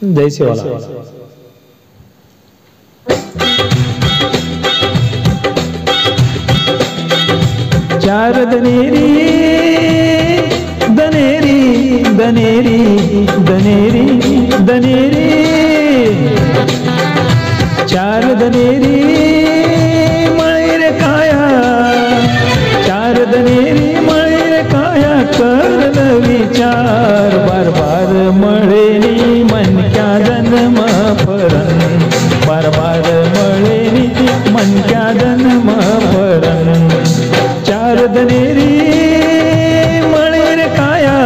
जय शिवाला। चार दनेरी दनेरी दनेरी दनेरी दनेरी, चार दनेरी मळे रे काया, चार दनेरी मळे रे काया, करल विचार बार बार मळेनी मनक्या जन्म फरण, बार बार मळेनी मनक्या जन्म फरण। चार दनेरी मळे रे काया,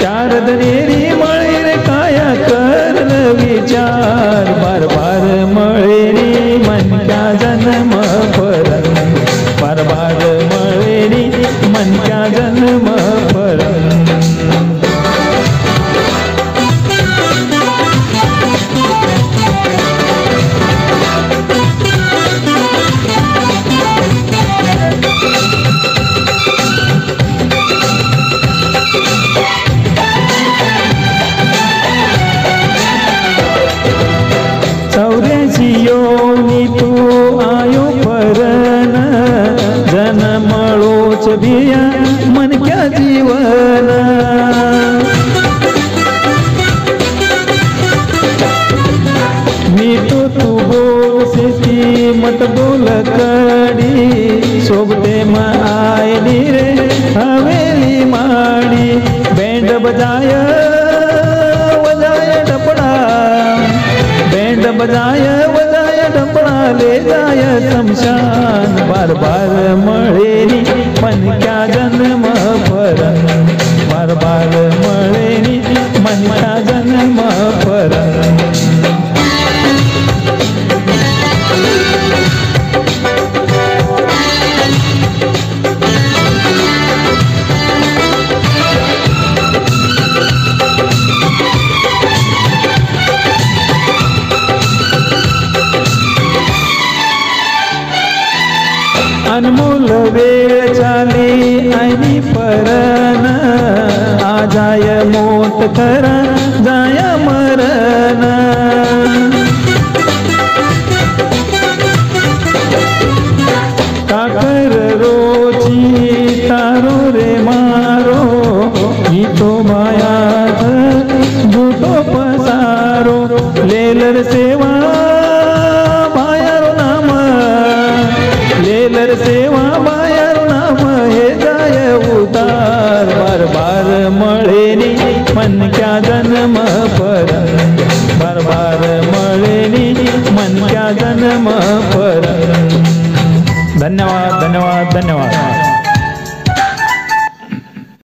चार दनेरी मळे रे काया, करल विचार बार बार मळेनी मनक्या जन्म फरण, बार बार मळेनी मनक्या जन्म फरण। योनी तू आयो फरण, जन्मळोच भिया मनक्या जीवन। मी तो तू बोल सेती मत बोल कडी, सोबते म आयली रे हवेली माडी। बैंड बजाय वजाय डपड़ा, बैंड बजाय वजाय डपड़ा, ले जाय शमशान बार बार मळेनी मनक्या जन्म फरण, बार बार मळेनी मनक्या जन्म फरण। अनमोल वेळ चाली आईनी परण, आ जाय मोत खरा जाय मरण। काकर रोची तारो रे मारो, ही तो माया झूठो पसारो। लेलर सेवा बायारो नाम, लेलर सेवा बायारो नाम, हे जाय उतार बार बार मळेनी मनक्या जन्म फरण, बार बार मळेनी मनक्या जन्म फरण। धन्यवाद धन्यवाद धन्यवाद।